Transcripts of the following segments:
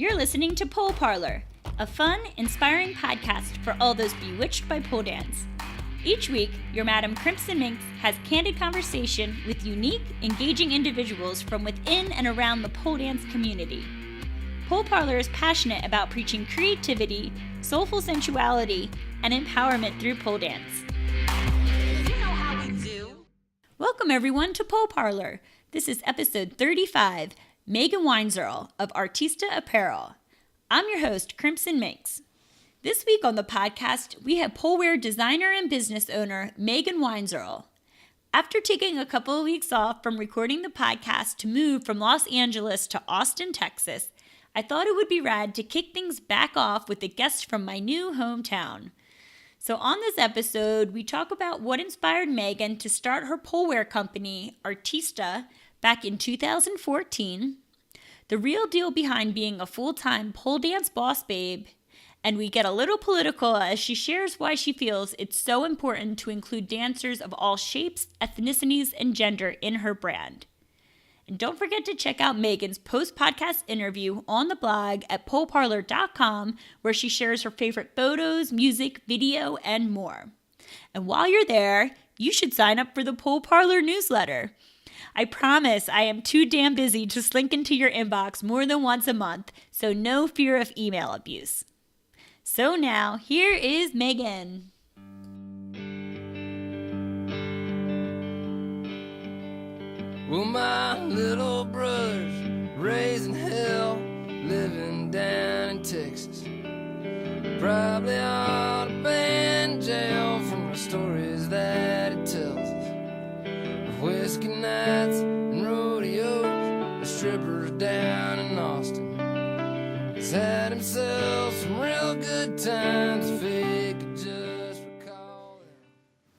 You're listening to Pole Parlour, a fun, inspiring podcast for all those bewitched by pole dance. Each week, your Madam Crimson Minxxx has candid conversation with unique, engaging individuals from within and around the pole dance community. Pole Parlour is passionate about preaching creativity, soulful sensuality, and empowerment through pole dance. You know how we do. Welcome everyone to Pole Parlour. This is episode 35, Weinzierl of Artista Apparel. I'm your host, Crimson Minxxx. This week on the podcast, we have polewear designer and business owner Weinzierl. After taking a couple of weeks off from recording the podcast to move from Los Angeles to Austin, Texas, I thought it would be rad to kick things back off with a guest from my new hometown. So on this episode, we talk about what inspired Megan to start her polewear company, Artista, back in 2014, the real deal behind being a full-time pole dance boss babe, and we get a little political as she shares why she feels it's so important to include dancers of all shapes, ethnicities, and gender in her brand. And don't forget to check out Megan's post-podcast interview on the blog at poleparlour.com, where she shares her favorite photos, music, video, and more. And while you're there, you should sign up for the Pole Parlour newsletter. I promise I am too damn busy to slink into your inbox more than once a month, so no fear of email abuse. So now, here is Megan. Well, my little brother's raising hell, living down in Texas. Probably ought to be in jail from the stories that he tells us. Of whiskey nights and rodeos, the strippers down in Austin. He's had himself some real good times if he could just recall them.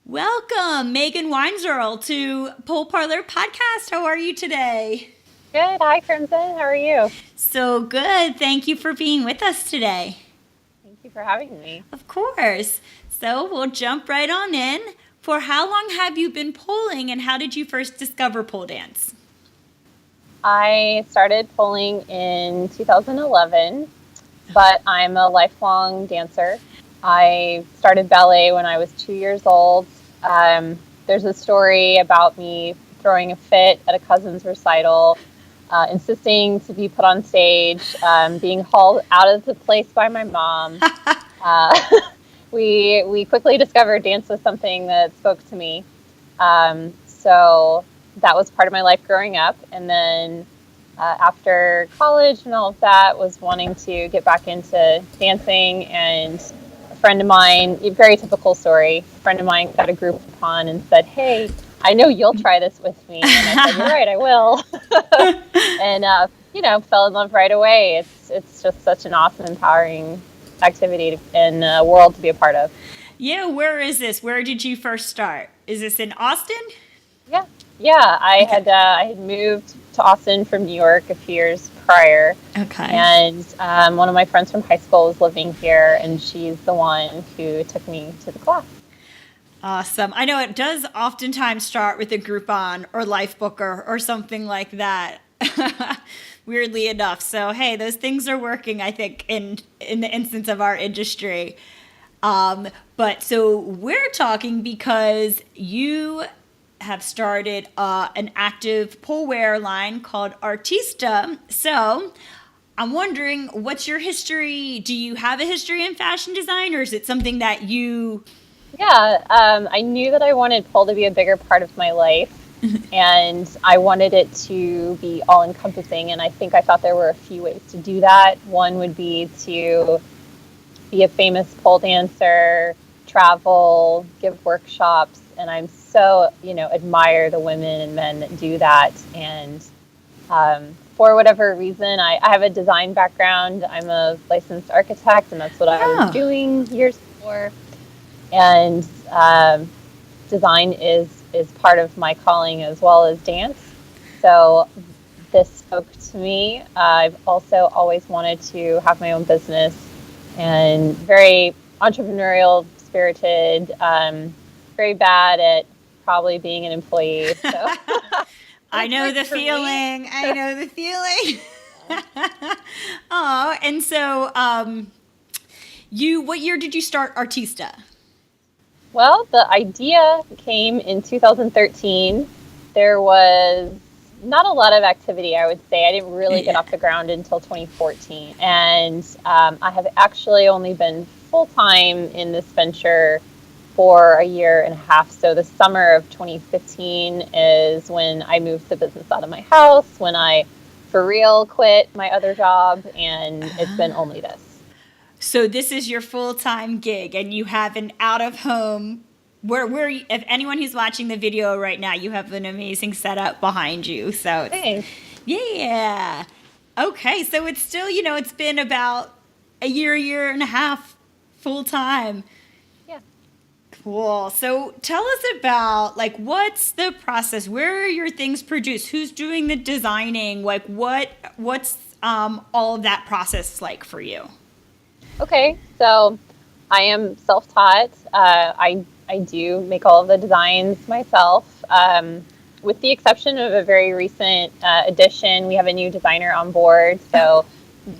Welcome, Weinzierl, to Pole Parlour Podcast. How are you today? Good. Hi, Crimson. How are you? So good. Thank you for being with us today. Thank you for having me. Of course. So we'll jump right on in. For how long have you been poling, and how did you first discover pole dance? I started poling in 2011, but I'm a lifelong dancer. I started ballet when I was 2 years old. There's a story about me throwing a fit at a cousin's recital, insisting to be put on stage, being hauled out of the place by my mom. We quickly discovered dance was something that spoke to me. So that was part of my life growing up. And then after college and all of that, was wanting to get back into dancing. And a friend of mine, a very typical story, a friend of mine got a Groupon and said, "Hey, I know you'll try this with me." And I said, "You're right, I will." And, fell in love right away. It's just such an awesome, empowering activity and world to be a part of. Yeah, where is this? Where did you first start? Is this in Austin? Yeah. I had moved to Austin from New York a few years prior. Okay. And one of my friends from high school was living here, and she's the one who took me to the class. Awesome. I know it does oftentimes start with a Groupon or Life Booker or something like that. Weirdly enough. So, hey, those things are working, I think, in the instance of our industry. But so we're talking because you have started an active polewear line called Artista. So I'm wondering, what's your history? Do you have a history in fashion design, or is it something that you... Yeah, I knew that I wanted pole to be a bigger part of my life. And I wanted it to be all-encompassing, and I thought there were a few ways to do that. One would be to be a famous pole dancer, travel, give workshops, and I'm so, admire the women and men that do that. And for whatever reason, I have a design background. I'm a licensed architect, and that's what I was doing years before. And design is part of my calling as well as dance. So this spoke to me. I've also always wanted to have my own business, and very entrepreneurial spirited, very bad at probably being an employee. So I know the feeling. Oh, and so what year did you start Artista? Well, the idea came in 2013. There was not a lot of activity, I would say. I didn't really get off the ground until 2014. And I have actually only been full-time in this venture for a year and a half. So the summer of 2015 is when I moved the business out of my house, when I, for real, quit my other job, and it's been only this. So this is your full-time gig, and you have an out-of-home, where if anyone who's watching the video right now, you have an amazing setup behind you. So Thanks. Yeah. Okay, so it's still, it's been about a year and a half full-time. Yeah. Cool. So tell us about, what's the process? Where are your things produced? Who's doing the designing? What's all of that process like for you? Okay, so I am self-taught. I do make all of the designs myself. With the exception of a very recent addition, we have a new designer on board. So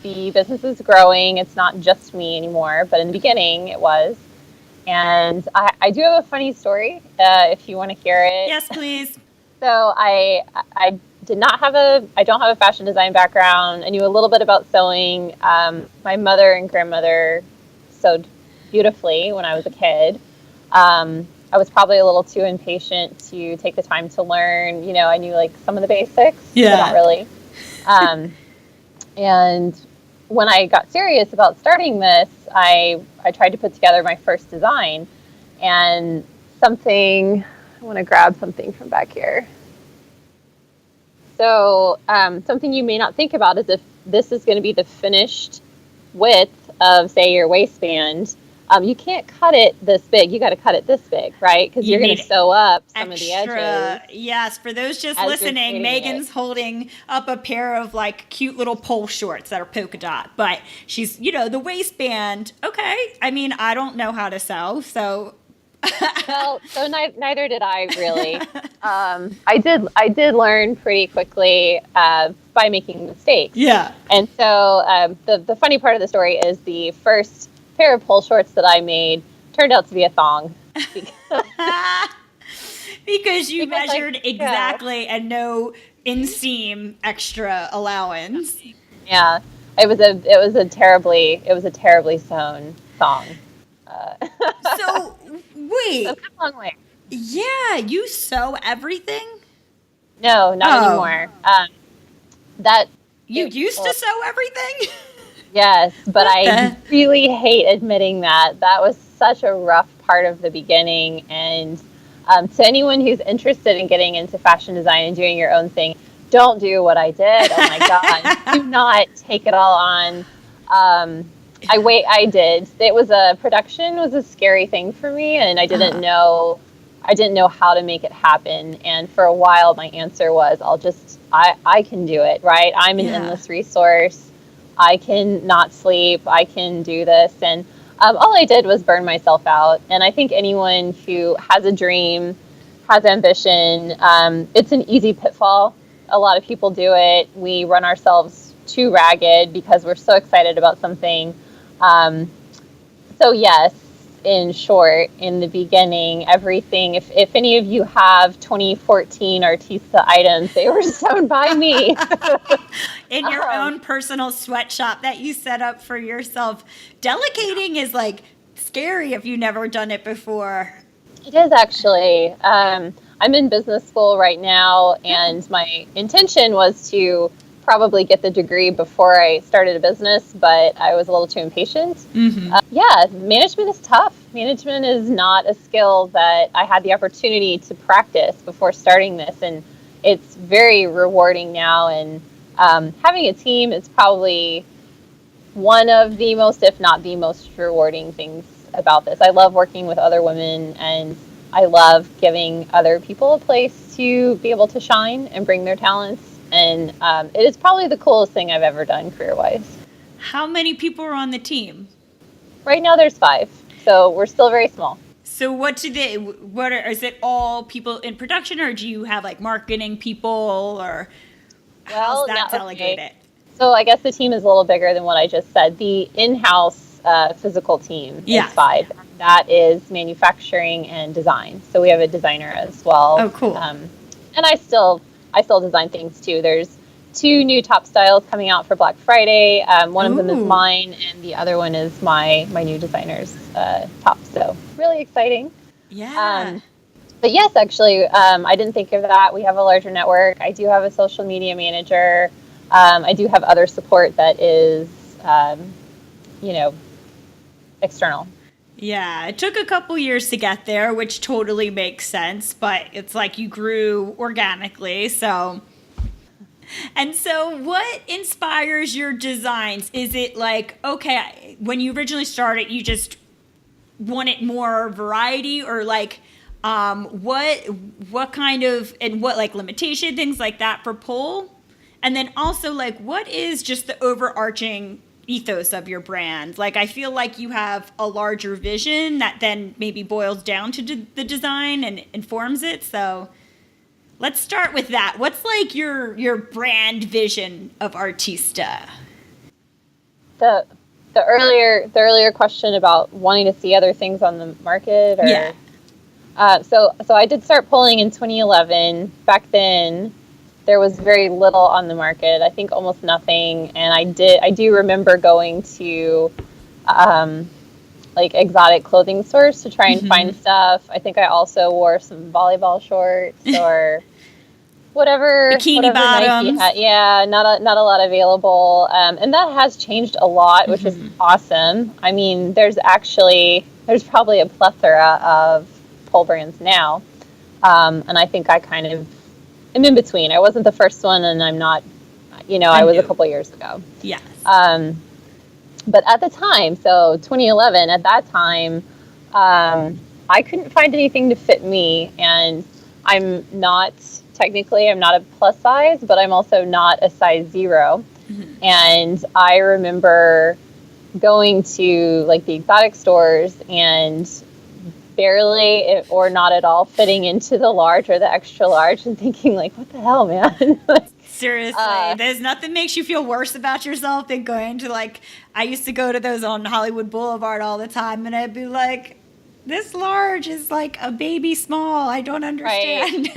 the business is growing. It's not just me anymore, but in the beginning it was. And I do have a funny story if you want to hear it. Yes, please. So I don't have a fashion design background. I knew a little bit about sewing. My mother and grandmother sewed beautifully when I was a kid. I was probably a little too impatient to take the time to learn. I knew some of the basics, but not really. And when I got serious about starting this, I tried to put together my first design, and I want to grab something from back here. So something you may not think about is if this is going to be the finished width of, say, your waistband, you can't cut it this big. You got to cut it this big, right? Because you're going to sew up some of the edges. Yes, for those just listening, Megan's holding up a pair of cute little pole shorts that are polka dot, but she's, the waistband. Okay. I mean, I don't know how to sew, so. Well, so neither did I really. I did learn pretty quickly by making mistakes. Yeah. And so the funny part of the story is the first pair of pole shorts that I made turned out to be a thong. Because you measured exactly and no inseam extra allowance. Yeah. It was a terribly sewn thong. So wait. That's a long way. Yeah, you sew everything? No, not anymore. You used to sew everything? Yes, but I really hate admitting that. That was such a rough part of the beginning. And to anyone who's interested in getting into fashion design and doing your own thing, don't do what I did. Oh my God. Do not take it all on. I did. Production was a scary thing for me, and I didn't know how to make it happen. And for a while, my answer was, I can do it, right? I'm an endless resource. I can not sleep. I can do this. And all I did was burn myself out. And I think anyone who has a dream, has ambition, it's an easy pitfall. A lot of people do it. We run ourselves too ragged because we're so excited about something. So yes, in short, in the beginning, everything, if any of you have 2014 Artista items, they were sewn by me. In your own personal sweatshop that you set up for yourself. Delegating is scary if you've never done it before. It is actually. I'm in business school right now, and my intention was to probably get the degree before I started a business, but I was a little too impatient. Mm-hmm. Management is tough. Management is not a skill that I had the opportunity to practice before starting this, and it's very rewarding now. And having a team is probably one of the most, if not the most rewarding things about this. I love working with other women, and I love giving other people a place to be able to shine and bring their talents. And it is probably the coolest thing I've ever done career-wise. How many people are on the team? Right now there's 5, so we're still very small. So is it all people in production, or do you have marketing people, or how's that delegated? So I guess the team is a little bigger than what I just said. The in-house physical team is 5. That is manufacturing and design. So we have a designer as well. Oh, cool. And I still design things too. There's 2 new top styles coming out for Black Friday. One of them is mine, and the other one is my new designer's top. So really exciting. Yeah. But yes, actually, I didn't think of that. We have a larger network. I do have a social media manager. I do have other support that is, external. Yeah, it took a couple years to get there, which totally makes sense, but it's like you grew organically, so. And so what inspires your designs? Is it like, okay, when you originally started, you just wanted more variety, or like, what kind of, and what like limitation, things like that for pole? And then also like, what is just the overarching ethos of your brand? Like, I feel like you have a larger vision that then maybe boils down to the design and informs it. So let's start with that. What's like your brand vision of Artista? The earlier question about wanting to see other things on the market, or yeah. So I did start pulling in 2011. Back then, there was very little on the market. I think almost nothing. And I do remember going to like exotic clothing stores to try and find stuff. I think I also wore some volleyball shorts or whatever bikini bottoms. Yeah, not a lot available. And that has changed a lot, which is awesome. I mean, there's probably a plethora of pole brands now. And I think I kind of am in between. I wasn't the first one, and I'm not, I was a couple years ago. Yes. But at the time, so 2011, at that time, I couldn't find anything to fit me, and I'm not a plus size, but I'm also not a size 0. And I remember going to like the exotic stores and barely or not at all fitting into the large or the extra large, and thinking like, what the hell, man? Seriously, there's nothing makes you feel worse about yourself than going to, like, I used to go to those on Hollywood Boulevard all the time, and I'd be like, this large is like a baby small. I don't understand.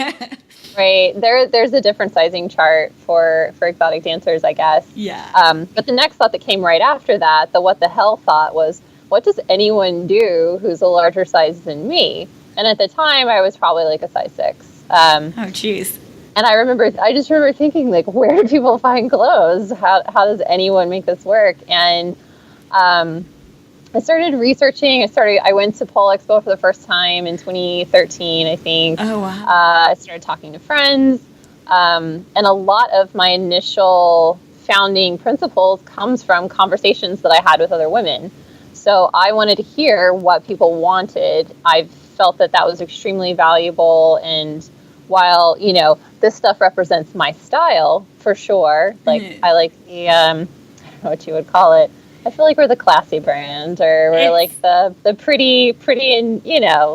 Right. There's a different sizing chart for exotic dancers, I guess. Yeah. But the next thought that came right after that, the what the hell thought, was, what does anyone do who's a larger size than me? And at the time, I was probably like a size 6. Oh, geez. And I just remember thinking, like, where do people find clothes? How does anyone make this work? And I started researching. I went to Pole Expo for the first time in 2013, I think. Oh, wow. I started talking to friends. And a lot of my initial founding principles comes from conversations that I had with other women. So I wanted to hear what people wanted. I felt that was extremely valuable. And while, this stuff represents my style for sure, like I like the, I don't know what you would call it. I feel like we're the classy brand, or we're like the pretty and,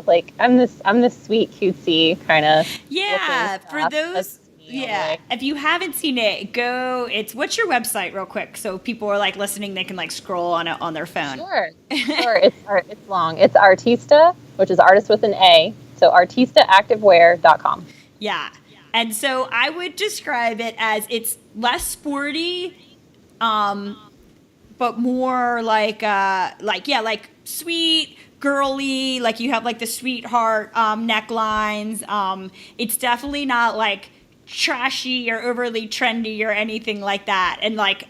like I'm this sweet, cutesy kind of. Yeah. For those. Yeah. Like, if you haven't seen it, what's your website real quick? So people are like listening, they can like scroll on it on their phone. Sure. It's long. It's Artista, which is artist with an A. So artistaactivewear.com. Yeah. And so I would describe it as, it's less sporty, but more like sweet, girly, like you have like the sweetheart necklines. It's definitely not like trashy or overly trendy or anything like that. And like,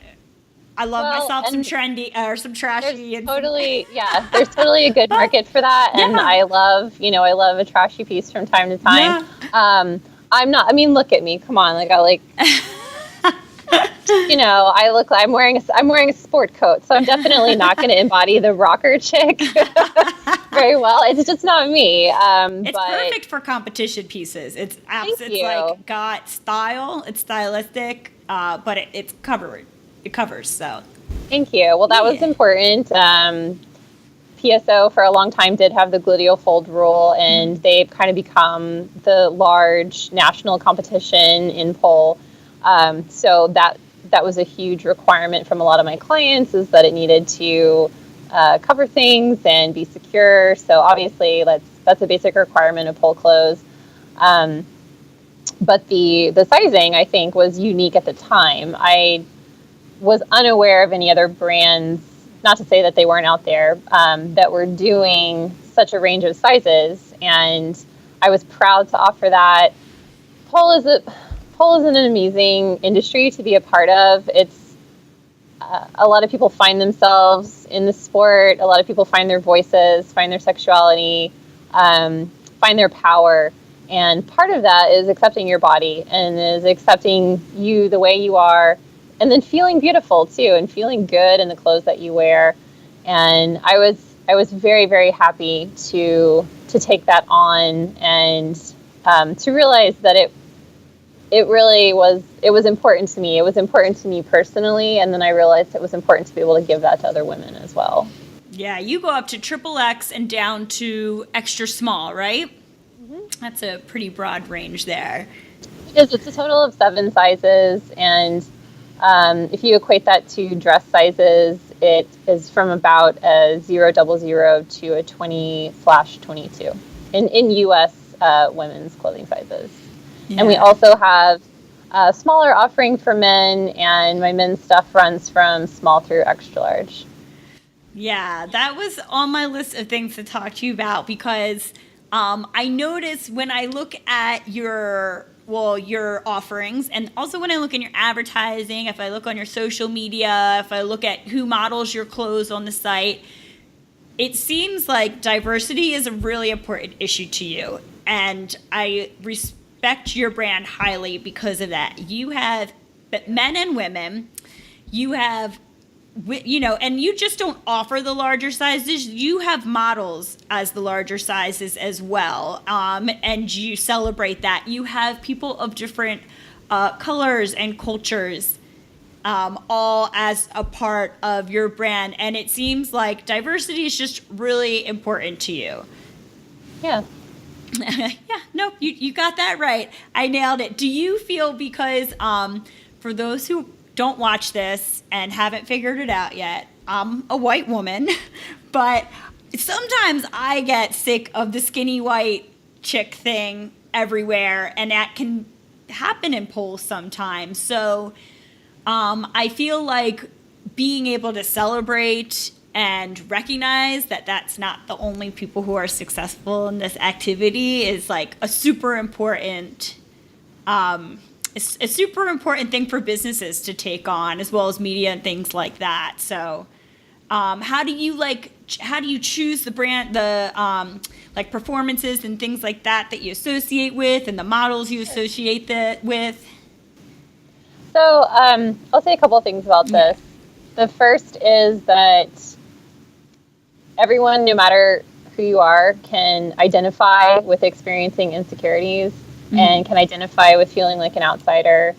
I love myself some trendy or some trashy. There's totally a good market for that. And I love a trashy piece from time to time. Yeah. Look at me, come on. Like I'm wearing a sport coat, so I'm definitely not going to embody the rocker chick very well. It's just not me. It's perfect for competition pieces. It's like got style. It's stylistic, but it's covered. It covers. So thank you. Well, that was important. PSO for a long time did have the gluteal fold rule, and they've kind of become the large national competition in pole. So that was a huge requirement from a lot of my clients, is that it needed to cover things and be secure. So obviously that's a basic requirement of pole clothes. But the sizing, I think, was unique at the time. I was unaware of any other brands, not to say that they weren't out there, that were doing such a range of sizes. And I was proud to offer that. Pole is an amazing industry to be a part of. It's a lot of people find themselves in the sport. A lot of people find their voices, find their sexuality, find their power. And part of that is accepting your body and is accepting you the way you are, and then feeling beautiful too, and feeling good in the clothes that you wear. And I was very, very happy to take that on, and to realize that it really was important to me. It was important to me personally, and then I realized it was important to be able to give that to other women as well. Yeah, you go up to XXX and down to extra small, right? Mm-hmm. That's a pretty broad range there. It's a total of 7 sizes, and if you equate that to dress sizes, it is from about a 000 to a 20/22 in U.S. Women's clothing sizes. Yeah. And we also have a smaller offering for men, and my men's stuff runs from small through extra large. Yeah, that was on my list of things to talk to you about, because I noticed when I look at your offerings, and also when I look in your advertising, if I look on your social media, if I look at who models your clothes on the site, it seems like diversity is a really important issue to you. And I respect your brand highly because of that. You have men and women, you have, and you just don't offer the larger sizes. You have models as the larger sizes as well, and you celebrate that. You have people of different colors and cultures, all as a part of your brand, and it seems like diversity is just really important to you. Yeah. Yeah, no, you got that right. I nailed it. Do you feel, because for those who don't watch this and haven't figured it out yet, I'm a white woman, but sometimes I get sick of the skinny white chick thing everywhere, and that can happen in polls sometimes. So I feel like being able to celebrate and recognize that that's not the only people who are successful in this activity is like a super important it's a super important thing for businesses to take on, as well as media and things like that. So how do you choose the brand, like performances and things like that you associate with, and the models you associate that with? So I'll say a couple of things about this. The first is that everyone, no matter who you are, can identify with experiencing insecurities, mm-hmm. and can identify with feeling like an outsider.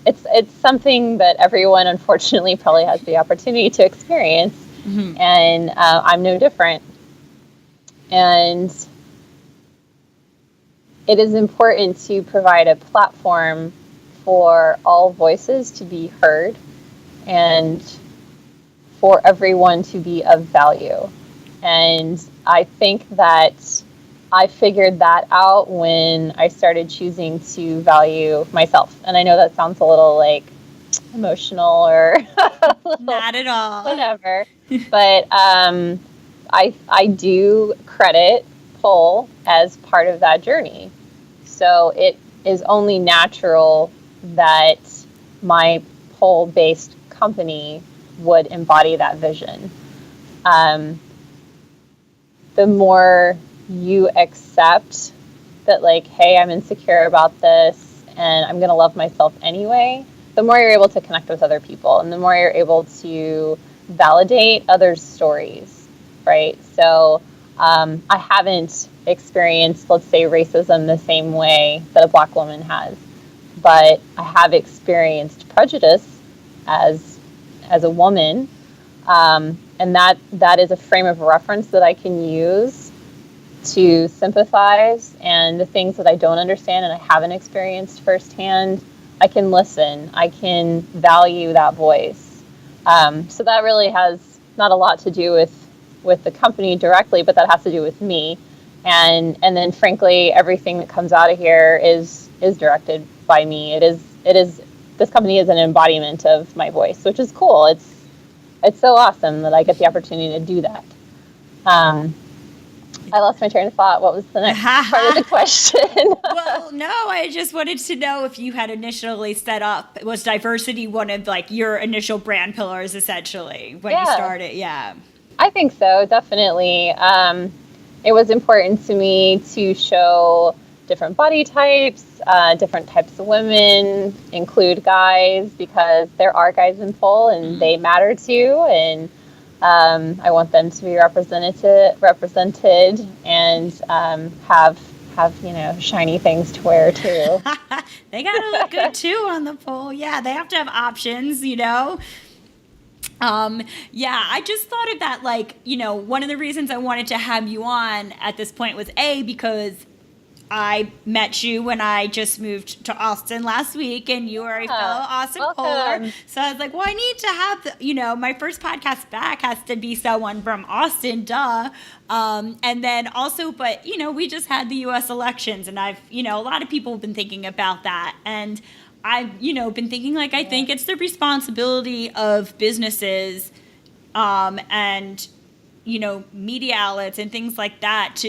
It's something that everyone, unfortunately, probably has the opportunity to experience, mm-hmm. and I'm no different. And it is important to provide a platform for all voices to be heard, and for everyone to be of value. And I think that I figured that out when I started choosing to value myself. And I know that sounds a little like emotional or not at all, whatever. But I do credit pole as part of that journey. So it is only natural that my pole-based company would embody that vision. The more you accept that, like, hey, I'm insecure about this and I'm going to love myself anyway, the more you're able to connect with other people, and the more you're able to validate others' stories, right? So I haven't experienced, let's say, racism the same way that a Black woman has, but I have experienced prejudice as a woman, and that is a frame of reference that I can use to sympathize, and the things that I don't understand and I haven't experienced firsthand, listen. I can value that voice. So that really has not a lot to do with the company directly, but that has to do with me. And then frankly, everything that comes out of here is directed by me. It is this company is an embodiment of my voice, which is cool. It's so awesome that I get the opportunity to do that. I lost my train of thought. What was the next part of the question? Well, no, I just wanted to know if you had initially set up, was diversity one of like your initial brand pillars essentially when you started? Yeah. I think so, definitely. It was important to me to show different body types, different types of women, include guys, because there are guys in pole and they matter too. And I want them to be represented and have shiny things to wear too. They gotta look good too on the pole. Yeah, they have to have options, I just thought of that, like, one of the reasons I wanted to have you on at this point was because I met you when I just moved to Austin last week, and you are a fellow Austin Polar. So I was like, well, I need to have, my first podcast back has to be someone from Austin, duh. And then also, but, we just had the U.S. elections, and I've, a lot of people have been thinking about that. And I've, been thinking, I think it's the responsibility of businesses and, media outlets and things like that.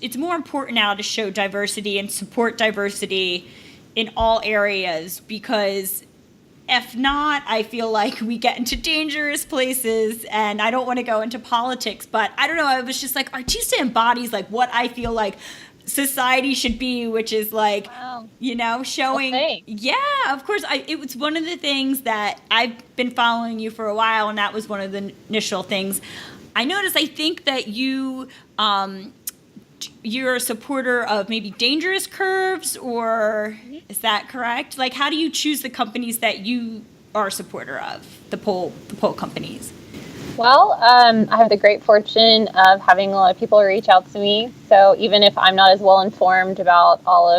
It's more important now to show diversity and support diversity in all areas, because if not, I feel like we get into dangerous places. And I don't want to go into politics, but I don't know. I was just like, Artista embodies what I feel like society should be, which is showing. Well, yeah, of course. It was one of the things that I've been following you for a while, and that was one of the initial things I noticed. I think that you're a supporter of maybe dangerous curves, or is that correct? How do you choose the companies that you are a supporter of, the pole companies? Well, I have the great fortune of having a lot of people reach out to me. So even if I'm not as well informed about all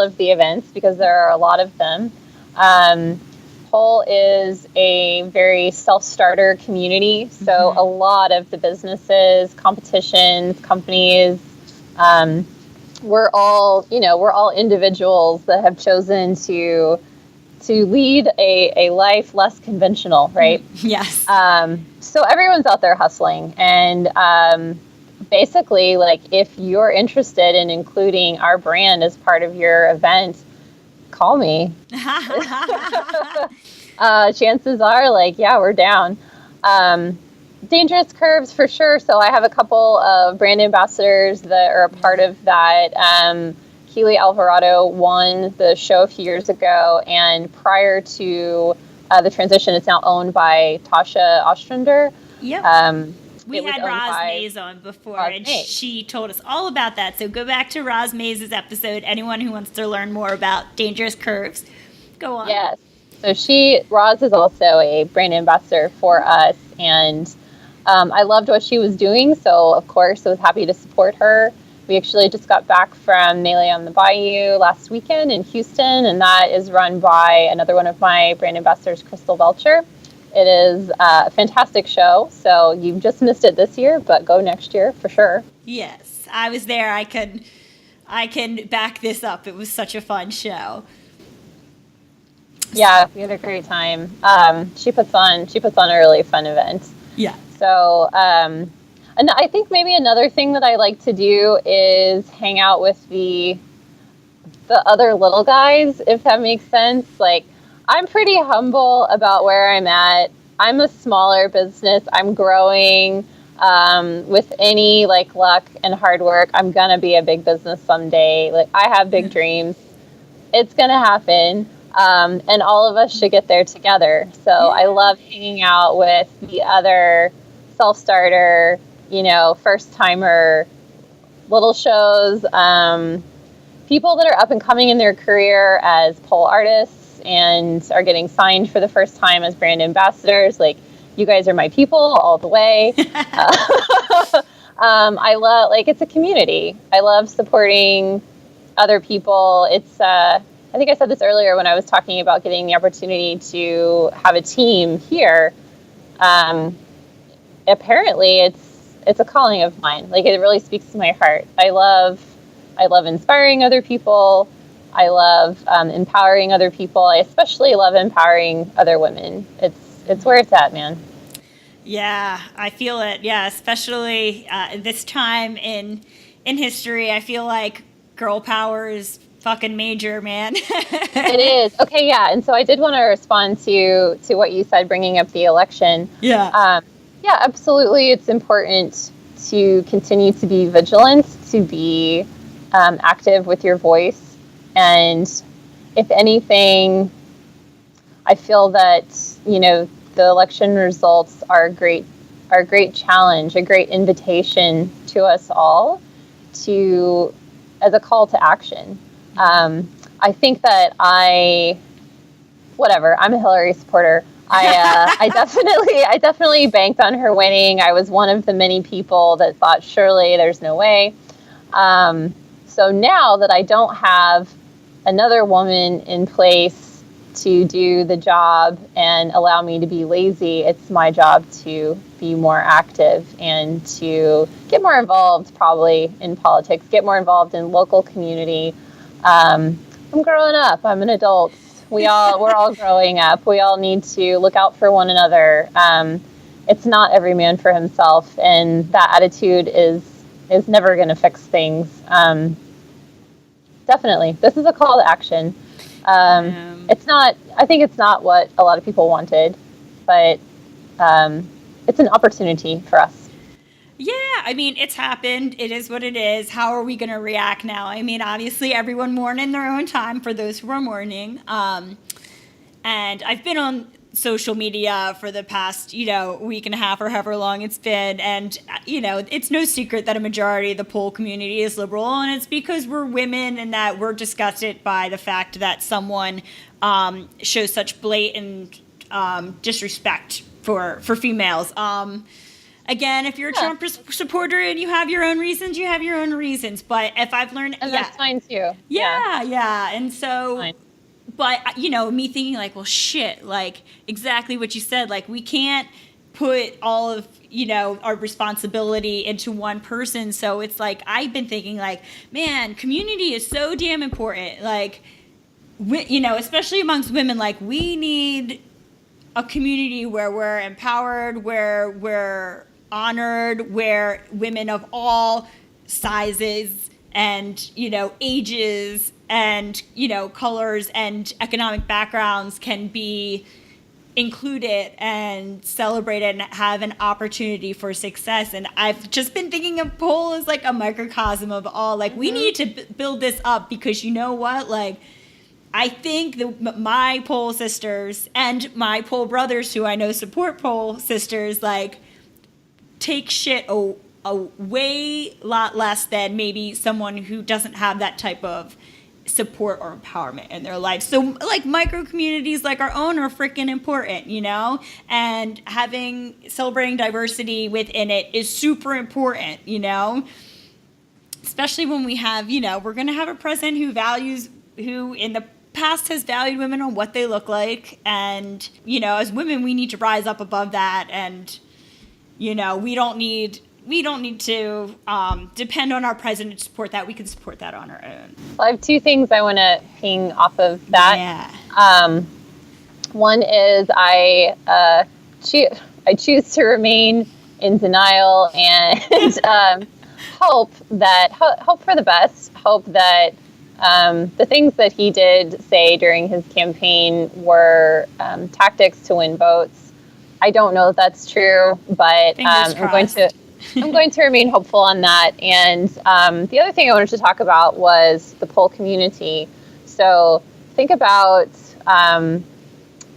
of the events, because there are a lot of them, Pole is a very self-starter community. So a lot of the businesses, competitions, companies, we're all individuals that have chosen to lead a life less conventional, right? Yes. So everyone's out there hustling, and basically, if you're interested in including our brand as part of your event, call me. Chances are, we're down. Dangerous curves for sure. So I have a couple of brand ambassadors that are a part of that. Keely Alvarado won the show a few years ago, and prior to the transition, it's now owned by Tasha Ostrander. Yep. We had Roz Mays on before, and she told us all about that. So go back to Roz Mays' episode. Anyone who wants to learn more about dangerous curves, go on. Yes. So Roz is also a brand ambassador for us, and I loved what she was doing. So of course, I was happy to support her. We actually just got back from Melee on the Bayou last weekend in Houston, and that is run by another one of my brand ambassadors, Crystal Belcher. It is a fantastic show, so you've just missed it this year, but go next year for sure. Yes, I was there. I can back this up. It was such a fun show. Yeah, we had a great time. She puts on a really fun event. Yeah. So, and I think maybe another thing that I like to do is hang out with the other little guys, if that makes sense. I'm pretty humble about where I'm at. I'm a smaller business. I'm growing. With any luck and hard work, I'm gonna be a big business someday. I have big dreams. It's gonna happen. And all of us should get there together. So I love hanging out with the other self-starter, first-timer little shows, people that are up and coming in their career as pole artists and are getting signed for the first time as brand ambassadors. You guys are my people all the way. I love, it's a community. I love supporting other people. I think I said this earlier when I was talking about getting the opportunity to have a team here. Apparently it's a calling of mine. Like, it really speaks to my heart. I love inspiring other people. I love empowering other people. I especially love empowering other women. It's where it's at, man. Yeah, I feel it. Yeah, especially this time in history, I feel like girl power is fucking major, man. It is. Okay, yeah. And so I did want to respond to what you said, bringing up the election. Yeah. Yeah, absolutely. It's important to continue to be vigilant, to be active with your voice. And if anything, I feel that, the election results are a great challenge, a great invitation to us all as a call to action. I think that I'm a Hillary supporter. I definitely banked on her winning. I was one of the many people that thought, surely there's no way. So now that I don't have another woman in place to do the job and allow me to be lazy, it's my job to be more active and to get more involved probably in politics, get more involved in local community. I'm growing up. I'm an adult. We're all growing up. We all need to look out for one another. It's not every man for himself, and that attitude is never going to fix things. Definitely, this is a call to action. It's not. I think it's not what a lot of people wanted, but it's an opportunity for us. Yeah, I mean, it's happened. It is what it is. How are we going to react now? I mean, obviously, everyone mourn in their own time for those who are mourning. And I've been on social media for the past, week and a half or however long it's been. And, it's no secret that a majority of the pole community is liberal. And it's because we're women and that we're disgusted by the fact that someone shows such blatant disrespect for females. Again, if you're a Trump supporter and you have your own reasons, you have your own reasons. But if I've learned... And that's fine, too. Yeah. And so... But, me thinking like, well, shit, like exactly what you said. Like, we can't put all of, our responsibility into one person. So it's like, I've been thinking like, man, community is so damn important. Like, especially amongst women, like we need a community where we're empowered, where we're honored, where women of all sizes and, ages and, colors and economic backgrounds can be included and celebrated and have an opportunity for success. And I've just been thinking of pole as like a microcosm of all. Like, we need to build this up because you know what? Like, I think my pole sisters and my pole brothers who I know support pole sisters, like, take shit a way lot less than maybe someone who doesn't have that type of support or empowerment in their life. So like micro communities like our own are freaking important, and celebrating diversity within it is super important, especially when we have, we're going to have a president who in the past has valued women on what they look like. And, as women, we need to rise up above that. And, we don't need to depend on our president to support that. We can support that on our own. Well, I have two things I want to ping off of that. Yeah. One is I choose to remain in denial and hope for the best. Hope that the things that he did say during his campaign were tactics to win votes. I don't know if that's true, but I'm going to remain hopeful on that. And the other thing I wanted to talk about was the pole community. So think about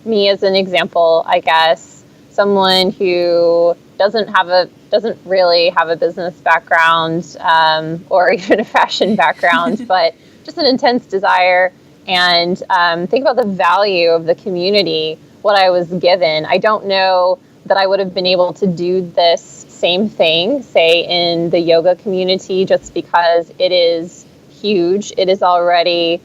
me as an example, I guess, someone who doesn't really have a business background or even a fashion background, but just an intense desire. And think about the value of the community, what I was given. I don't know that I would have been able to do this same thing, say, in the yoga community, just because it is huge. It is already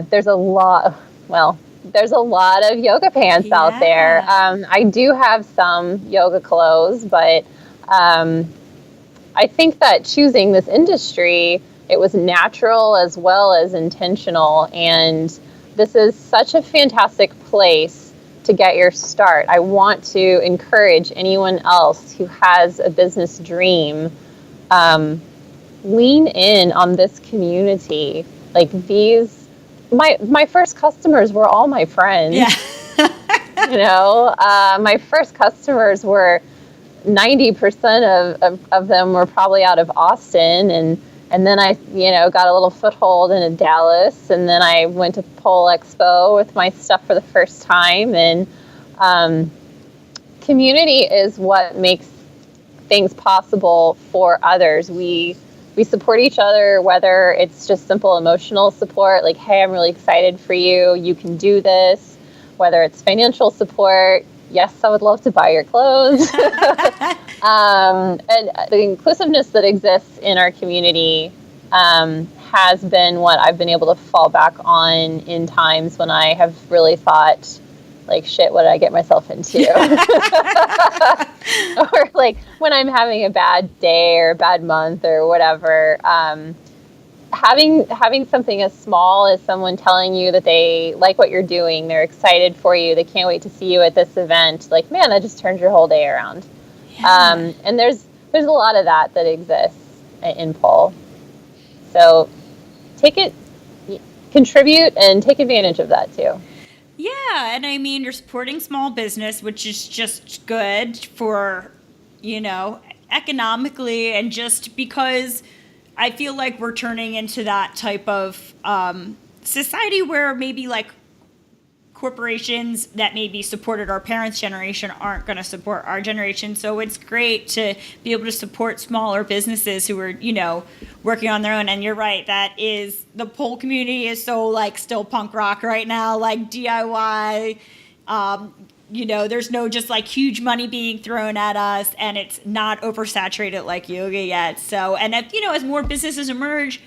There's a lot, well, there's a lot of yoga pants out there. I do have some yoga clothes, but I think that choosing this industry, it was natural as well as intentional. And this is such a fantastic place to get your start. I want to encourage anyone else who has a business dream, lean in on this community. Like my first customers were all my friends. Yeah. My first customers were 90% of them were probably out of Austin, and then I got a little foothold in Dallas, and then I went to Pole Expo with my stuff for the first time. And community is what makes things possible for others. We support each other, whether it's just simple emotional support, like, hey, I'm really excited for you, you can do this, whether it's financial support, yes, I would love to buy your clothes. And the inclusiveness that exists in our community has been what I've been able to fall back on in times when I have really thought, like, shit, what did I get myself into? Or like when I'm having a bad day or a bad month or whatever, having something as small as someone telling you that they like what you're doing, they're excited for you, they can't wait to see you at this event, like, man, that just turns your whole day around. Yeah. And there's a lot of that exists in Pole. So contribute and take advantage of that too. Yeah, and I mean, you're supporting small business, which is just good for, economically, and just because I feel like we're turning into that type of society where maybe like corporations that maybe supported our parents' generation aren't going to support our generation. So it's great to be able to support smaller businesses who are, working on their own. And you're right, the pole community is so like still punk rock right now, like DIY. There's no just like huge money being thrown at us, and it's not oversaturated like yoga yet. So, and if, as more businesses emerge,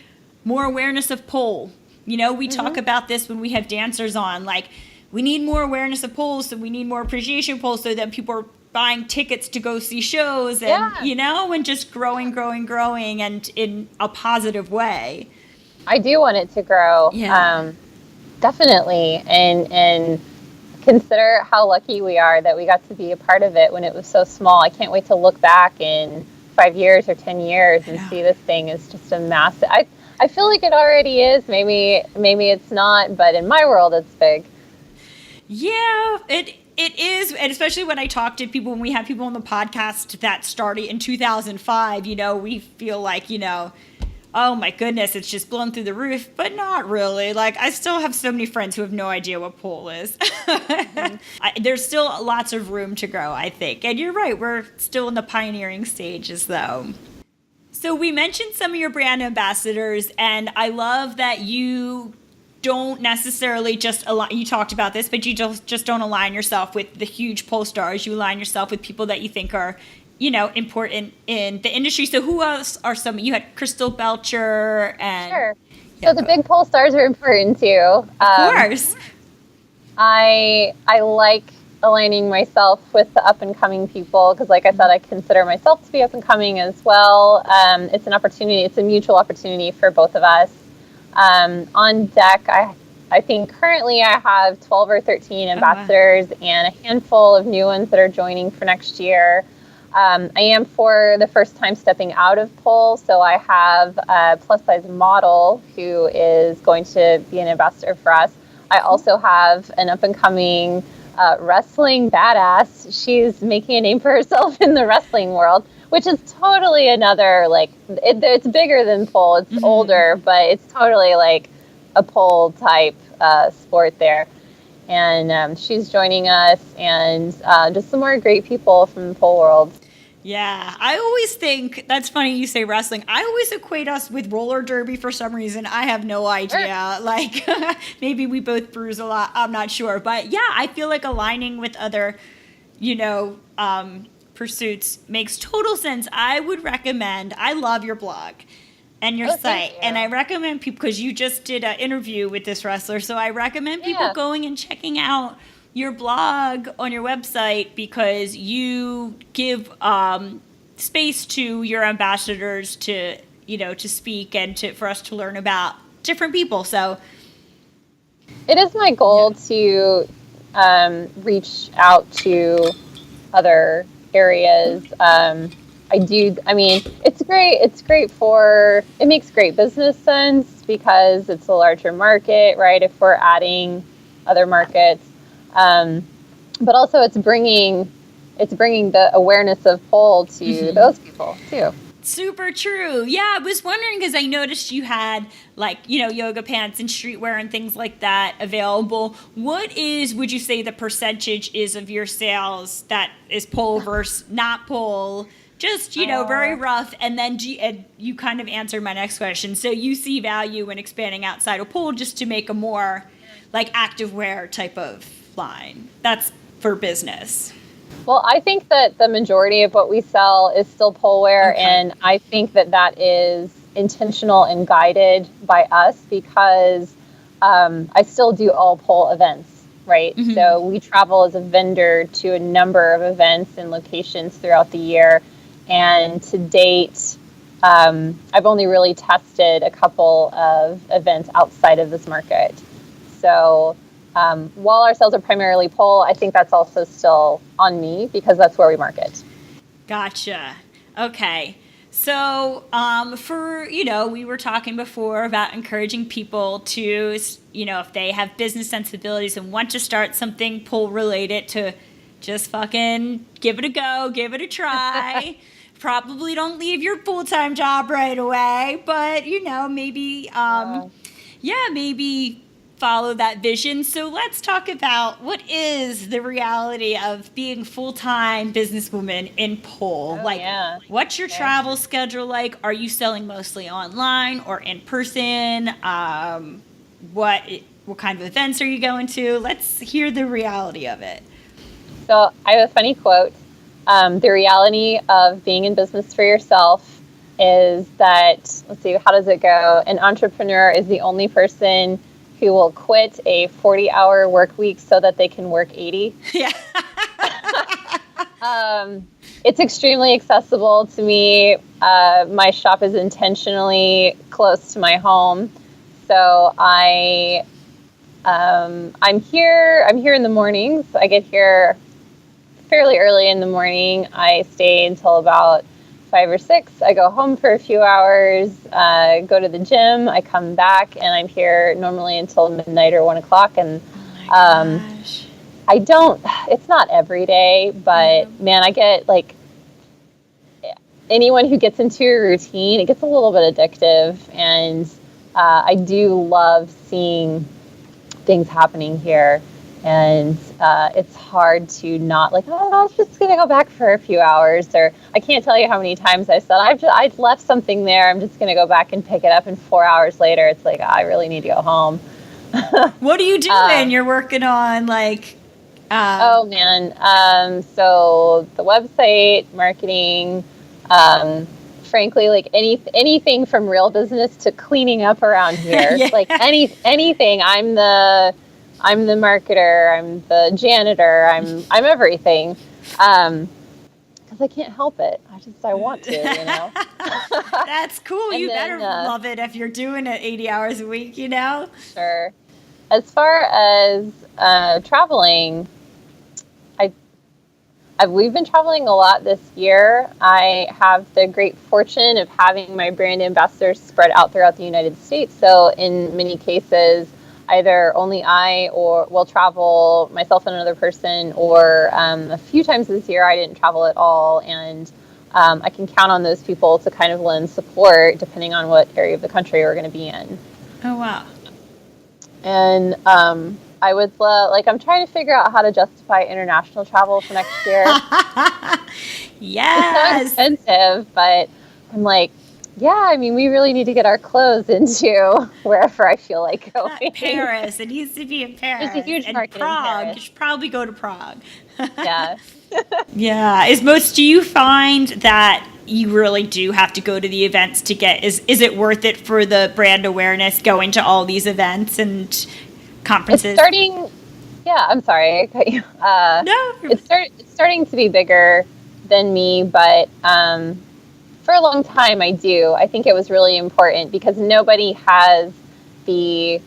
more awareness of pole. We talk about this when we have dancers on, like, we need more awareness of poles, so we need more appreciation poles, so that people are buying tickets to go see shows, and and just growing and in a positive way. I do want it to grow. Yeah. Definitely. And consider how lucky we are that we got to be a part of it when it was so small. I can't wait to look back in 5 years or 10 years and see this thing as just a massive, I feel like it already is. Maybe it's not, but in my world, it's big. Yeah, it is, and especially when I talk to people, when we have people on the podcast that started in 2005, we feel like, oh my goodness, it's just blown through the roof, but not really. Like, I still have so many friends who have no idea what pole is. There's still lots of room to grow, I think. And you're right, we're still in the pioneering stages, though. So we mentioned some of your brand ambassadors, and I love that you don't necessarily just align, you talked about this, but you just don't align yourself with the huge pole stars. You align yourself with people that you think are, important in the industry. So who else are some? You had Crystal Belcher and... Sure. So the big pole stars are important too. Of course. I like aligning myself with the up and coming people because, like I said, I consider myself to be up and coming as well. It's an opportunity. It's a mutual opportunity for both of us. On deck, I think currently I have 12 or 13 ambassadors and a handful of new ones that are joining for next year. I am, for the first time, stepping out of pole, so I have a plus-size model who is going to be an ambassador for us. I also have an up-and-coming wrestling badass. She's making a name for herself in the wrestling world, which is totally another, like, it's bigger than pole. It's older, but it's totally like a pole type sport there. And she's joining us, and just some more great people from the pole world. Yeah, I always think, that's funny you say wrestling. I always equate us with roller derby for some reason. I have no idea. Like, maybe we both bruise a lot. I'm not sure. But yeah, I feel like aligning with other, pursuits makes total sense. I would recommend, I love your blog. and your Oh, thank site. you. And I recommend people, because you just did an interview with this wrestler, so I recommend people Yeah. going and checking out your blog on your website, because you give space to your ambassadors to, to speak and for us to learn about different people. So It is my goal to reach out to other areas. I mean, it's great. It's great it makes great business sense because it's a larger market, right? If we're adding other markets. But also it's bringing the awareness of pole to those people too. super true. Yeah, I was wondering because I noticed you had yoga pants and streetwear and things like that available. Would you say the percentage is of your sales that is pole versus not pole? Just, very rough. And then you kind of answered my next question. So you see value in expanding outside of pole just to make a more activewear type of line. That's for business. Well, I think that the majority of what we sell is still pole wear, Okay. and I think that is intentional and guided by us because I still do all pole events, right? Mm-hmm. So we travel as a vendor to a number of events and locations throughout the year, and to date, I've only really tested a couple of events outside of this market. So while our sales are primarily pole, I think that's also still on me because that's where we market. Gotcha. Okay. So, we were talking before about encouraging people to, if they have business sensibilities and want to start something pole related, to just fucking give it a go, give it a try. Probably don't leave your full-time job right away, but, maybe, maybe follow that vision. So let's talk about what is the reality of being full-time businesswoman in pole. What's your travel schedule like? Are you selling mostly online or in person? What kind of events are you going to? Let's hear the reality of it. So I have a funny quote. The reality of being in business for yourself is that, let's see, how does it go? An entrepreneur is the only person who will quit a 40-hour work week so that they can work 80. Yeah. It's extremely accessible to me. My shop is intentionally close to my home. So I'm here in the mornings. I get here fairly early in the morning. I stay until about 5 or 6. I go home for a few hours, go to the gym. I come back, and I'm here normally until midnight or 1 o'clock. And it's not every day, but man, I get anyone who gets into a routine, it gets a little bit addictive. And I do love seeing things happening here. And it's hard to not I'm just going to go back for a few hours. Or I can't tell you how many times I said, I've left something there. I'm just going to go back and pick it up. And 4 hours later, it's I really need to go home. What are you doing? You're working on oh man. So the website, marketing, frankly, anything from real business to cleaning up around here. Yeah. Anything. I'm the marketer, I'm the janitor, I'm everything. Because I can't help it. I want to, That's cool. You better love it if you're doing it 80 hours a week, Sure. As far as traveling, we've been traveling a lot this year. I have the great fortune of having my brand ambassadors spread out throughout the United States. So in many cases, either only I will travel, myself and another person, or a few times this year I didn't travel at all. And I can count on those people to kind of lend support depending on what area of the country we're going to be in. Oh, wow. And I would I'm trying to figure out how to justify international travel for next year. Yes. It's so expensive, but I'm we really need to get our clothes into wherever I feel like going. Paris. It needs to be in Paris. There's a huge market Prague. in Paris. You should probably go to Prague. Yeah. Yeah. Do you find that you really do have to go to the events to get, is it worth it for the brand awareness going to all these events and conferences? It's starting, yeah, I'm sorry. I cut you. No. It's starting to be bigger than me, but for a long time I do. I think it was really important because nobody has the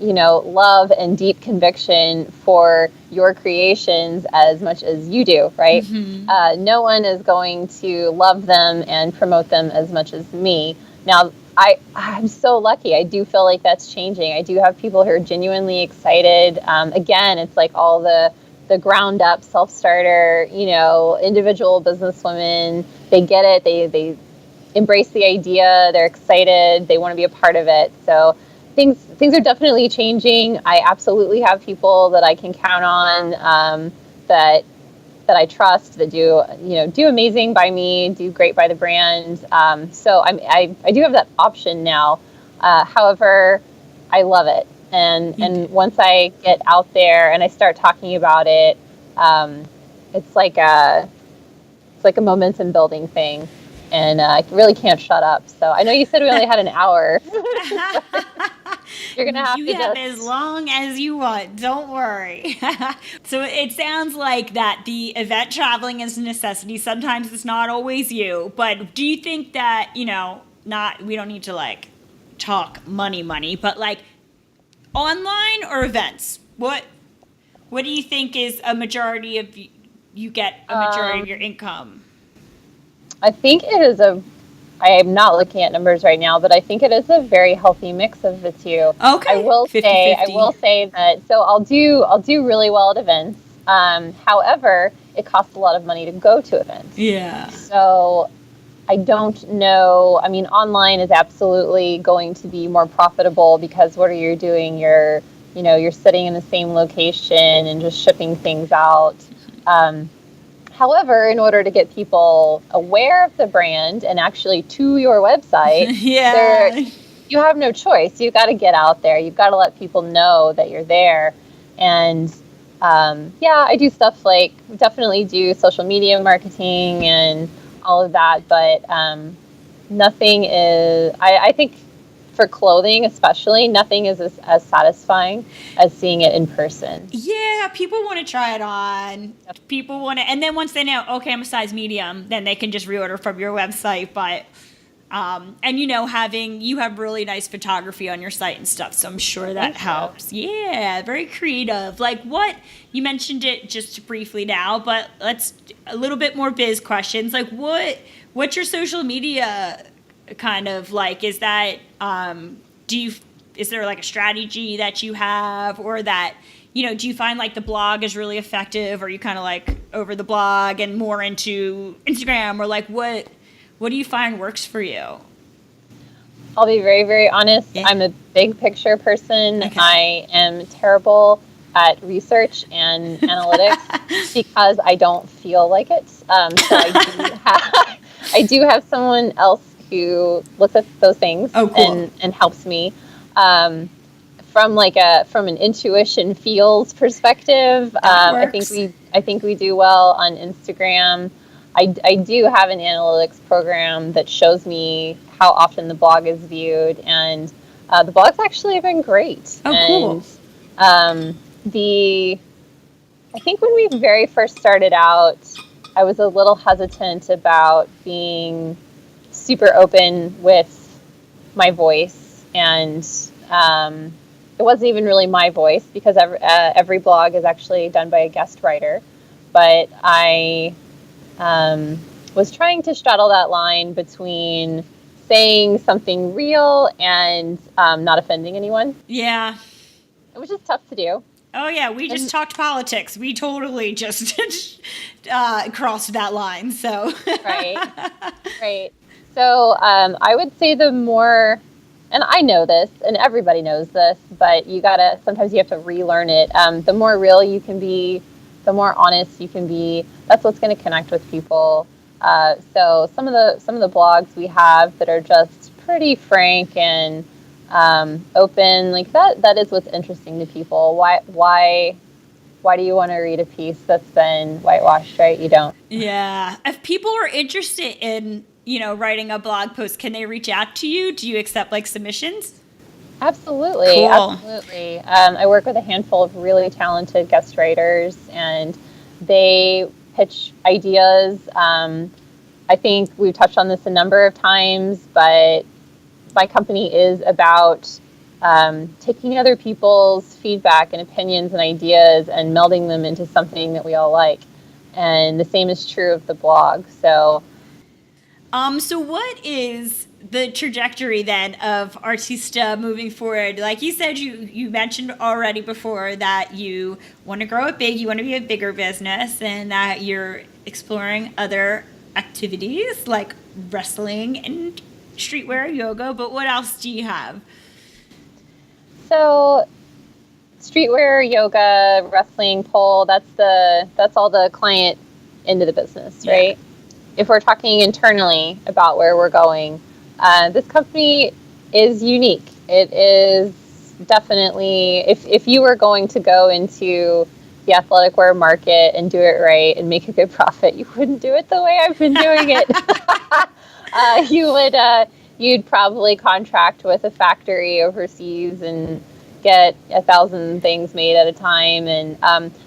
love and deep conviction for your creations as much as you do, right? Mm-hmm. No one is going to love them and promote them as much as me. Now, I'm so lucky. I do feel like that's changing. I do have people who are genuinely excited. Again, it's like all the ground up self-starter, individual businesswomen. They get it. They embrace the idea. They're excited. They want to be a part of it. So things are definitely changing. I absolutely have people that I can count on, that I trust, that do amazing by me, do great by the brand. So I do have that option now. However, I love it, and once I get out there and I start talking about it, it's like a momentum building thing. And I really can't shut up. So I know you said we only had an hour. You're going to have you to have just... as long as you want. Don't worry. So it sounds like that the event traveling is a necessity. Sometimes it's not always you. But do you think that, we don't need to like talk money, but like online or events? What do you think is a majority of you get a majority of your income? I think it is I am not looking at numbers right now, but I think it is a very healthy mix of the two. Okay. I will 50-50. say that, so I'll do really well at events. However, it costs a lot of money to go to events. Yeah. So I don't know. I mean, online is absolutely going to be more profitable because what are you doing? You're sitting in the same location and just shipping things out. However, in order to get people aware of the brand and actually to your website, you have no choice. You've got to get out there. You've got to let people know that you're there. And I do stuff like definitely do social media marketing and all of that. But nothing is, I think for clothing especially, nothing is as satisfying as seeing it in person. Yeah, people want to try it on. People want to, and then once they know, okay, I'm a size medium, then they can just reorder from your website. But and you have really nice photography on your site and stuff, so I'm sure that helps. Yeah, very creative. Like what you mentioned it just briefly now, but let's a little bit more biz questions. Like what's your social media kind of like? Is that is there like a strategy that you have, or that do you find like the blog is really effective, or you kind of like over the blog and more into Instagram, or like what do you find works for you? I'll be very, very honest. Yeah. I'm a big picture person. Okay. I am terrible at research and analytics because I don't feel like it. So I do have someone else who looks at those things. Oh, cool. and helps me. From an intuition feels perspective. I think we do well on Instagram. I do have an analytics program that shows me how often the blog is viewed, and the blogs actually have been great. Oh, and, cool. I think when we very first started out, I was a little hesitant about being super open with my voice, and it wasn't even really my voice because every blog is actually done by a guest writer, but I was trying to straddle that line between saying something real and not offending anyone. Yeah. It was just tough to do. Oh, yeah. We just talked politics. We totally just crossed that line. So Right. So I would say the more, and I know this, and everybody knows this, but sometimes you have to relearn it. The more real you can be, the more honest you can be, that's what's going to connect with people. So some of the blogs we have that are just pretty frank and open, like that is what's interesting to people. Why why do you want to read a piece that's been whitewashed, right? You don't. Yeah. If people are interested in, writing a blog post, can they reach out to you? Do you accept like submissions? Absolutely. Cool. Absolutely. I work with a handful of really talented guest writers, and they pitch ideas. I think we've touched on this a number of times, but my company is about taking other people's feedback and opinions and ideas and melding them into something that we all like. And the same is true of the blog. So what is the trajectory then of Artista moving forward? Like you said, you mentioned already before that you want to grow it big, you want to be a bigger business, and that you're exploring other activities like wrestling and streetwear yoga, but what else do you have? So streetwear, yoga, wrestling, pole, that's all the client end of the business, right? Yeah. If we're talking internally about where we're going, this company is unique. It is definitely, if you were going to go into the athletic wear market and do it right and make a good profit, you wouldn't do it the way I've been doing it. You'd probably contract with a factory overseas and get 1,000 things made at a time, and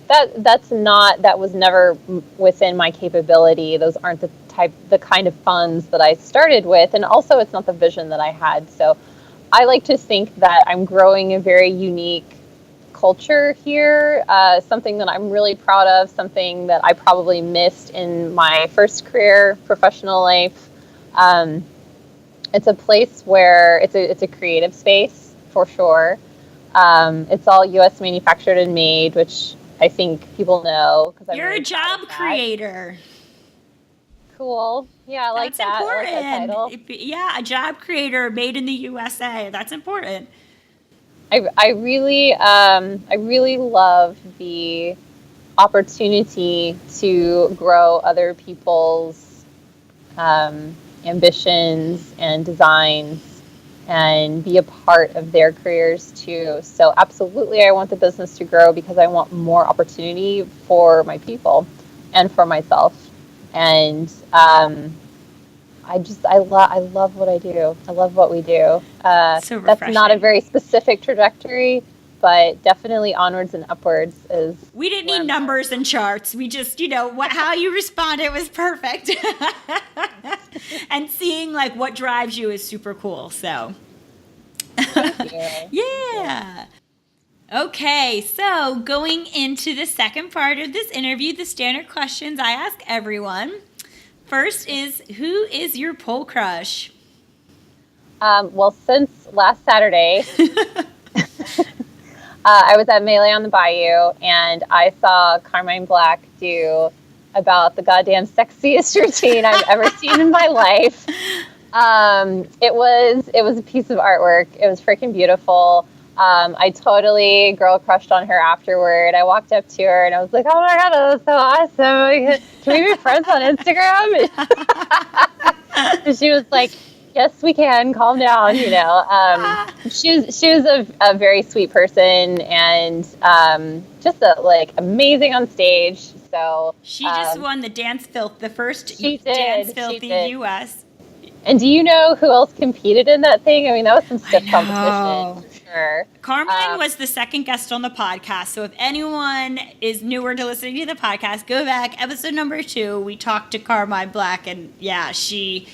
that was never within my capability. Those aren't the kind of funds that I started with, and also it's not the vision that I had. So I like to think that I'm growing a very unique culture here, something that I'm really proud of, something that I probably missed in my first career professional life. It's a place where it's a creative space for sure. It's all U.S. manufactured and made, which I think people know. You're a job creator. Cool. Yeah, I like that. Important. I like that title. Yeah, a job creator made in the USA. That's important. I really love the opportunity to grow other people's ambitions and designs and be a part of their careers too. So absolutely, I want the business to grow because I want more opportunity for my people and for myself. And I love what I do. I love what we do. So refreshing. That's not a very specific trajectory, but definitely onwards and upwards is. We didn't need numbers and charts. We just, how you responded was perfect. And seeing like what drives you is super cool. So. Thank you. Yeah. Okay, so going into the second part of this interview, the standard questions I ask everyone. First is, who is your pole crush? Well, since last Saturday, I was at Melee on the Bayou, and I saw Carmine Black do about the goddamn sexiest routine I've ever seen in my life. It was a piece of artwork. It was freaking beautiful. I totally girl crushed on her afterward. I walked up to her and I was like, "Oh my god, that was so awesome! Can we be friends on Instagram?" And she was like, "Yes, we can. Calm down." She was a very sweet person and just amazing on stage. So she just won the Dance Filth, the first Dance Filthy US. And do you know who else competed in that thing? I mean, that was some stiff competition, for sure. Carmine was the second guest on the podcast. So if anyone is newer to listening to the podcast, go back. Episode number 2, we talked to Carmine Black. And yeah, she,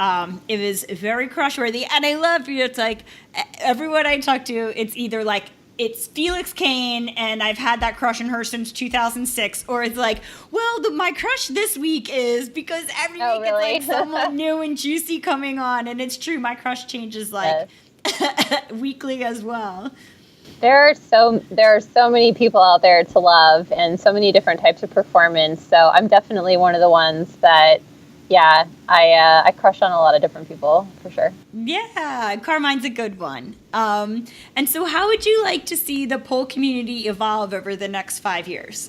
it was very crushworthy. And I love you. It's like everyone I talk to, it's either like, it's Felix Kane, and I've had that crush on her since 2006, or it's like, well, my crush this week is, because every week really? It's like someone new and juicy coming on, and it's true, my crush changes like weekly as well. There are so many people out there to love, and so many different types of performance. So I'm definitely one of the ones that, yeah, I crush on a lot of different people, for sure. Yeah, Carmine's a good one. And so how would you like to see the pole community evolve over the next 5 years?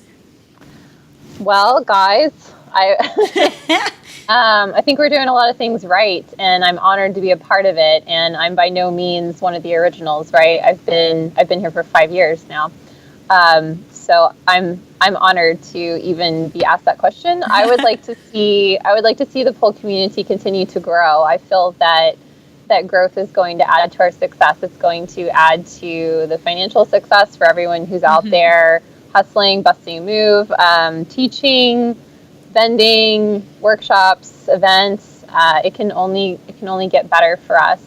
Well, guys, I think we're doing a lot of things right, and I'm honored to be a part of it. And I'm by no means one of the originals, right? I've been here for 5 years now. So I'm honored to even be asked that question. I would like to see the pole community continue to grow. I feel that growth is going to add to our success. It's going to add to the financial success for everyone who's out there hustling, busting a move, teaching, vending, workshops, events. It can only get better for us.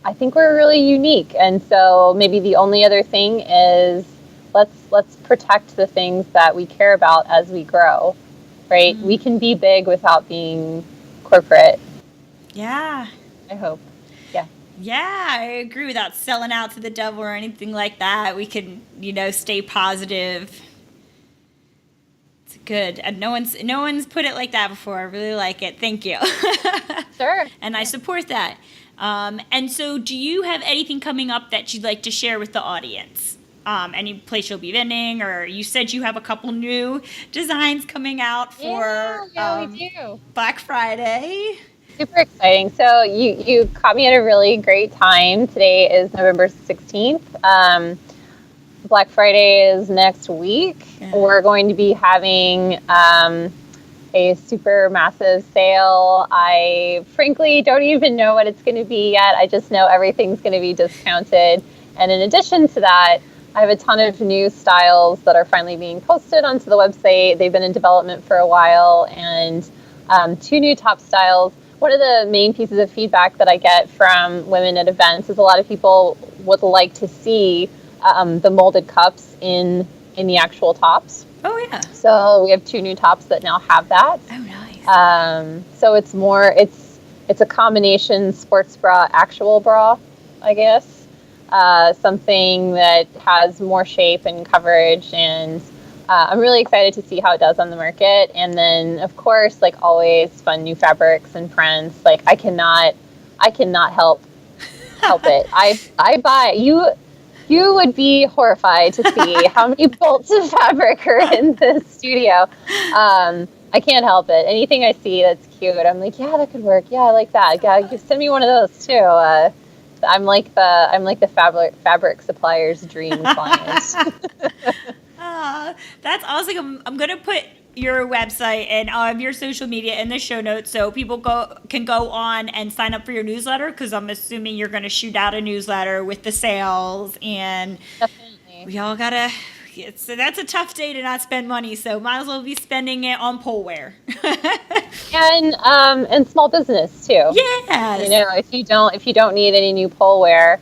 I think we're really unique, and so maybe the only other thing is let's protect the things that we care about as we grow, right? We can be big without being corporate. Yeah. I hope. Yeah. Yeah, I agree, without selling out to the devil or anything like that. We can, stay positive. It's good. And no one's put it like that before. I really like it. Thank you. Sure. And I support that. And so do you have anything coming up that you'd like to share with the audience? Any place you'll be vending, or you said you have a couple new designs coming out for we do. Black Friday. Super exciting. So you caught me at a really great time. Today is November 16th. Black Friday is next week. Yeah. We're going to be having a super massive sale. I frankly don't even know what it's going to be yet. I just know everything's going to be discounted. And in addition to that, I have a ton of new styles that are finally being posted onto the website. They've been in development for a while, and 2 new top styles. One of the main pieces of feedback that I get from women at events is a lot of people would like to see the molded cups in the actual tops. Oh, yeah. So we have 2 new tops that now have that. Oh, nice. So it's a combination sports bra, actual bra, I guess. Something that has more shape and coverage, and I'm really excited to see how it does on the market. And then, of course, like always, fun new fabrics and prints. Like I cannot help it. I buy you. You would be horrified to see how many bolts of fabric are in this studio. I can't help it. Anything I see that's cute, I'm like, yeah, that could work. Yeah, I like that. Yeah, send me one of those too. I'm like the fabric supplier's dream client. That's awesome. I'm gonna put your website and your social media in the show notes so people can go on and sign up for your newsletter, because I'm assuming you're going to shoot out a newsletter with the sales, and definitely we all gotta. So that's a tough day to not spend money, so might as well be spending it on pole wear. and small business too. Yes. If you don't need any new pole wear,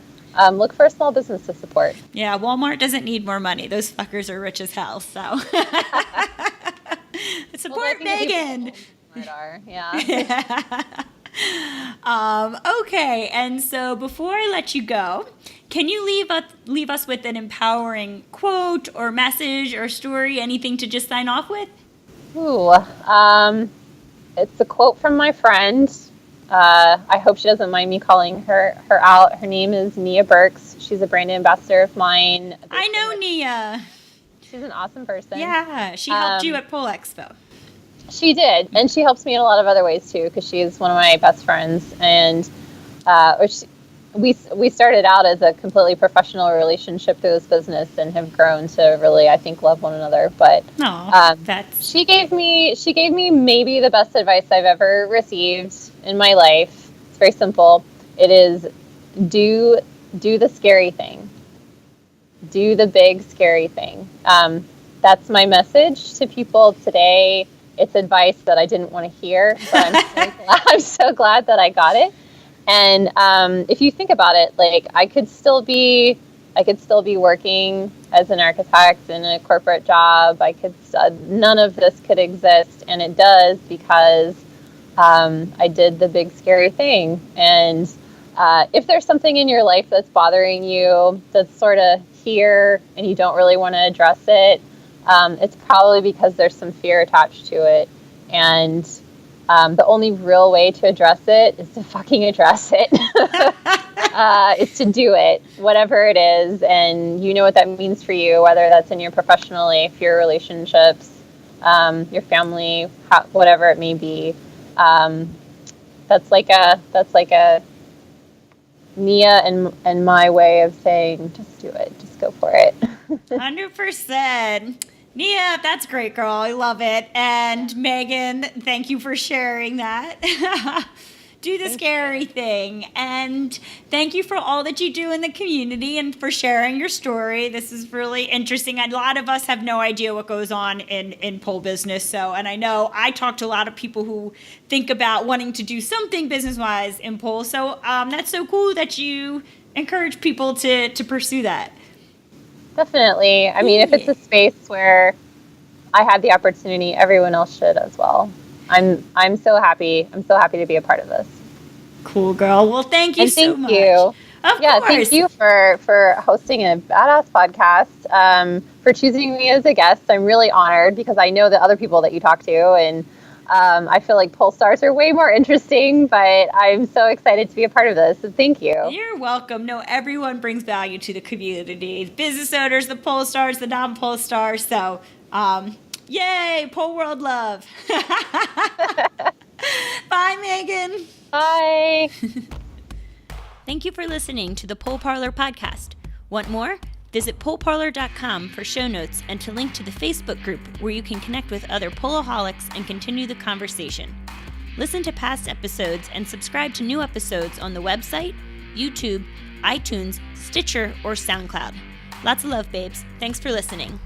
look for a small business to support. Yeah, Walmart doesn't need more money. Those fuckers are rich as hell. So support Megan. Yeah. Okay, and so before I let you go, can you leave us with an empowering quote or message or story, anything to just sign off with? Ooh, it's a quote from my friend. I hope she doesn't mind me calling her out. Her name is Nia Burks. She's a brand ambassador of mine. I know Nia. She's an awesome person. Yeah, she helped you at Pole Expo. She did, and she helps me in a lot of other ways too, because she's one of my best friends. And we started out as a completely professional relationship through this business, and have grown to really, I think, love one another. But she gave me maybe the best advice I've ever received in my life. It's very simple. It is do the scary thing. Do the big scary thing. That's my message to people today. It's advice that I didn't want to hear, but I'm so glad that I got it. And if you think about it, like I could still be working as an architect in a corporate job. None of this could exist, and it does because I did the big scary thing. And if there's something in your life that's bothering you, that's sort of here, and you don't really want to address it, it's probably because there's some fear attached to it. And the only real way to address it is to fucking address it. Is to do it, whatever it is. And you know what that means for you, whether that's in your professional life, your relationships, your family, whatever it may be. That's like a Nia and my way of saying, just do it, just go for it. 100%. Nia, that's great, girl. I love it. And Megan, thank you for sharing that. Do the scary thing. And thank you for all that you do in the community and for sharing your story. This is really interesting. A lot of us have no idea what goes on in pole business. So, and I know I talk to a lot of people who think about wanting to do something business-wise in pole. So that's so cool that you encourage people to pursue that. Definitely. I mean, if it's a space where I had the opportunity, everyone else should as well. I'm so happy. I'm so happy to be a part of this. Cool, girl. Well, thank you so much. Thank you. Of course. Thank you for hosting a badass podcast, for choosing me as a guest. I'm really honored because I know the other people that you talk to, and I feel like pole stars are way more interesting, but I'm so excited to be a part of this. So thank you. You're welcome. No, everyone brings value to the community. Business owners, the pole stars, the non-pole stars. So, yay, pole world love. Bye, Megan. Bye. Thank you for listening to the Pole Parlour podcast. Want more? Visit poleparlour.com for show notes and to link to the Facebook group where you can connect with other poloholics and continue the conversation. Listen to past episodes and subscribe to new episodes on the website, YouTube, iTunes, Stitcher, or SoundCloud. Lots of love, babes. Thanks for listening.